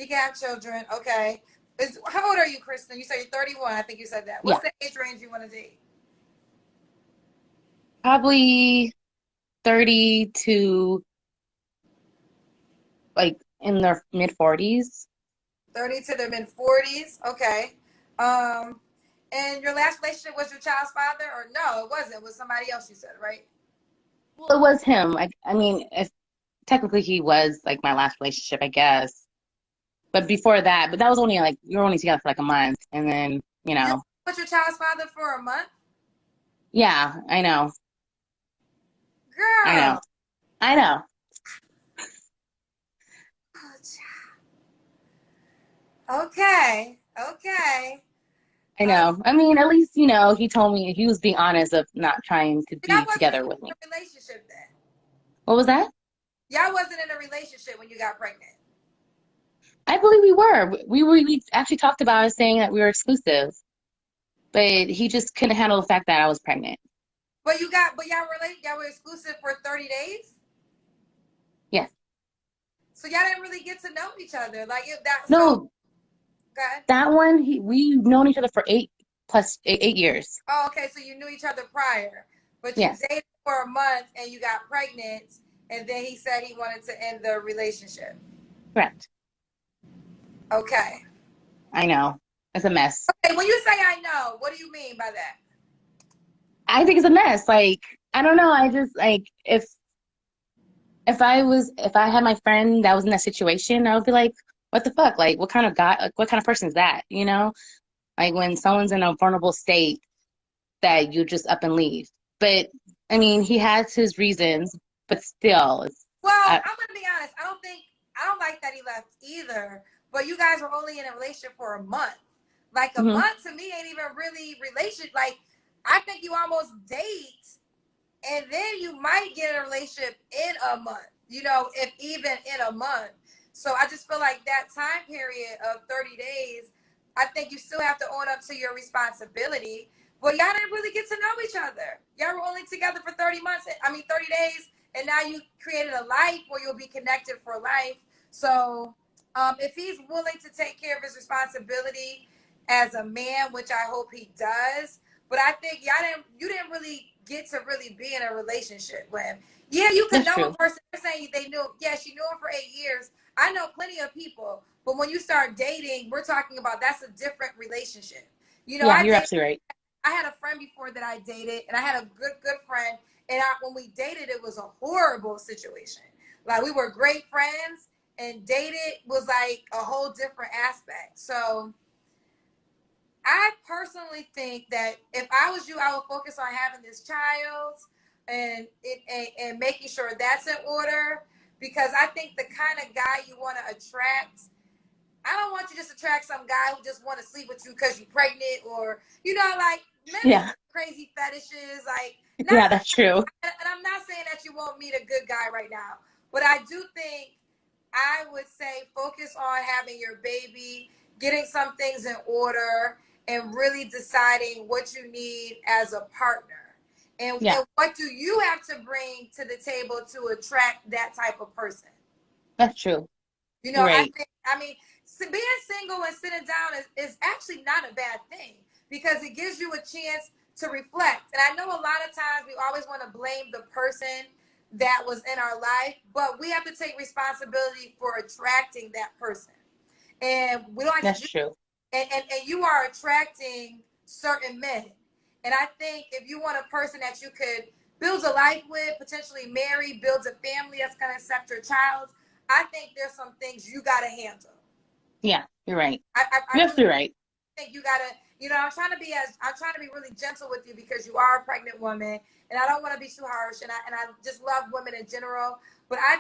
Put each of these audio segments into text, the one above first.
He can have children. Okay. How old are you, Kristen? You said you're 31. I think you said that. What's Yeah, the age range you want to date? probably 30 to like in their mid 40s. 30 to the mid 40s. Okay. Um, and your last relationship was your child's father, or no, it wasn't. It was somebody else. You said, right? Well, it was him. I mean, if technically he was like my last relationship, I guess. But before that, but that was only like we were only together for like a month, and then You with your child's father for a month, yeah, I know, I know, girl. I know, Okay. Okay. I Uh, know. I mean, at least he told me he was being honest of not trying to y'all be wasn't together even with in me. a relationship then. What was that? Y'all wasn't in a relationship when you got pregnant. I believe we were. We actually talked about it, saying that we were exclusive, but he just couldn't handle the fact that I was pregnant. But y'all were exclusive for 30 days. Yes. So y'all didn't really get to know each other. Like that. So No, good. that one we've known each other for 8 years. Oh, okay. So you knew each other prior, but you Yes, dated for a month and you got pregnant, and then he said he wanted to end the relationship. correct. Okay. I know. It's a mess. Okay. When you say I know, what do you mean by that? I think it's a mess. Like, I don't know. I just like if I had my friend that was in that situation, I would be like, what the fuck? Like, what kind of guy, like, what kind of person is that? Like when someone's in a vulnerable state that you just up and leave. But I mean, he has his reasons, but still, Well, I, I'm gonna be honest. I don't like that he left either. But you guys were only in a relationship for a month. Like a mhm. month to me ain't even really relationship. Like I think you almost date, and then you might get in a relationship in a month. You know, if even in a month. So I just feel like that time period of 30 days, I think you still have to own up to your responsibility. But y'all didn't really get to know each other. Y'all were only together for 30 months. I mean, 30 days. And now you created a life where you'll be connected for life. So if he's willing to take care of his responsibility as a man, which I hope he does, but I think you didn't really get to really be in a relationship with him. Yeah, you could That's know a true. person. They're saying they knew. Yes, you knew him for 8 years. I know plenty of people, but when you start dating, we're talking about that's a different relationship. You know, Yeah, you're absolutely right. I had a friend before that I dated, and I had a good friend. And when we dated, it was a horrible situation. Like we were great friends, and dated was like a whole different aspect. So I personally think that if I was you, I would focus on having this child and making sure that's in order, because I think the kind of guy you want to attract, I don't want you just attract some guy who just want to sleep with you because you're pregnant, or like men is Yeah, crazy fetishes. Like not, yeah, that's true. and I'm not saying that you won't meet a good guy right now, but I do think I would say focus on having your baby, getting some things in order, and really deciding what you need as a partner. Yeah, And what do you have to bring to the table to attract that type of person? that's true. You know, You're right. I mean, being single and sitting down is actually not a bad thing because it gives you a chance to reflect. And I know a lot of times we always want to blame the person that was in our life, but we have to take responsibility for attracting that person. And we don't like to That's do, true. and you are attracting certain men. And I think if you want a person that you could build a life with, potentially marry, build a family that's going to accept your child, I think there's some things you got to handle. Yeah, you're right. I You're really absolutely right. think you got to, I'm trying to be really gentle with you because you are a pregnant woman, and I don't want to be too harsh. And I just love women in general, but I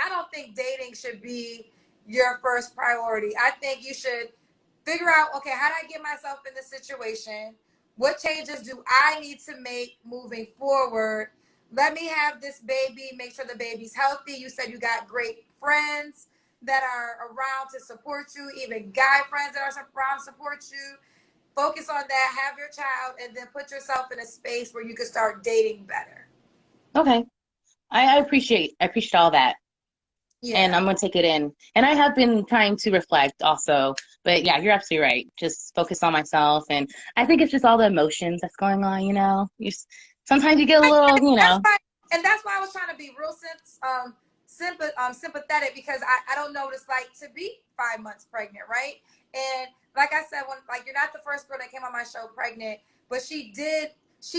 don't think dating should be your first priority. I think you should figure out, okay, how do I get myself in this situation? What changes do I need to make moving forward? Let me have this baby, make sure the baby's healthy. You said you got great friends that are around to support you, even guy friends that are around to support you. Focus on that, have your child, and then put yourself in a space where you can start dating better. Okay. I appreciate all that. and Yeah. I'm gonna take it in. And I have been trying to reflect also. But yeah, you're absolutely right. Just focus on myself, and I think it's just all the emotions that's going on. Sometimes you get a little, That's why, and that's why I was trying to be real sympathetic, because I don't know what it's like to be 5 months pregnant, right? And like I said, when like you're not the first girl that came on my show pregnant, but she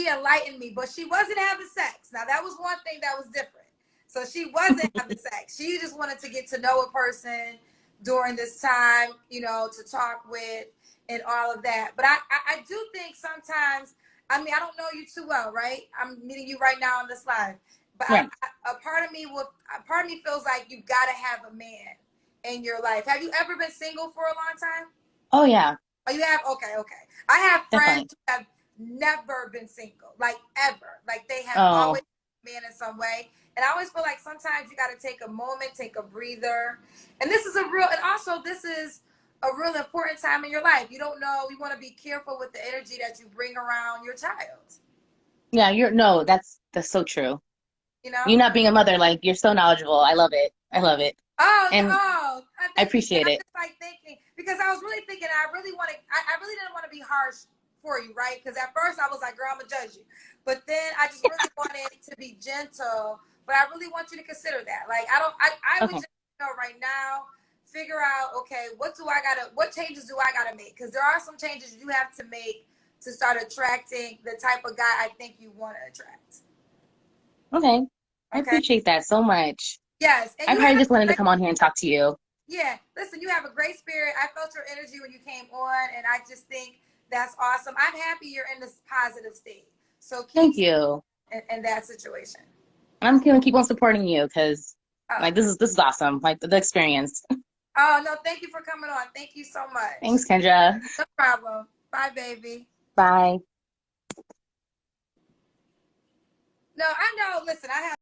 enlightened me, but she wasn't having sex. Now that was one thing that was different. So she wasn't having sex. She just wanted to get to know a person during this time, to talk with and all of that. But I do think sometimes, I mean, I don't know you too well, right? I'm meeting you right now on this live, but right. a part of me feels like you gotta have a man in your life. Have you ever been single for a long time? Oh yeah, Oh, you have? Okay, okay. I have friends definitely. who have never been single, like ever. Like they have Oh, always been a man in some way. And I always feel like sometimes you got to take a moment, take a breather. And this is a real important time in your life. You don't know, you want to be careful with the energy that you bring around your child, yeah. No, that's so true. you know? You not being a mother, like you're so knowledgeable. I love it. I love it, Oh, and I thank you. And appreciate I'm it. just like thinking, because I was really thinking, I really didn't want to be harsh for you, right? Because at first I was like, girl, I'm gonna judge you, but then I just really wanted to be gentle. But I really want you to consider that. Like, I would Okay, just right now figure out, okay, what changes do I gotta make? Because there are some changes you have to make to start attracting the type of guy I think you want to attract. okay. I Okay. appreciate that so much. Yes, and I you probably have just a wanted to great. come on here and talk to you. Yeah, listen, you have a great spirit. I felt your energy when you came on, and I just think that's awesome. I'm happy you're in this positive state. So keep Thank you. in that situation. I'm gonna keep on supporting you because, Oh, like, this is awesome. Like the experience. oh no, thank you for coming on. Thank you so much. Thanks, Kendra. No problem. Bye, baby. Bye. No, I know. Listen, I have.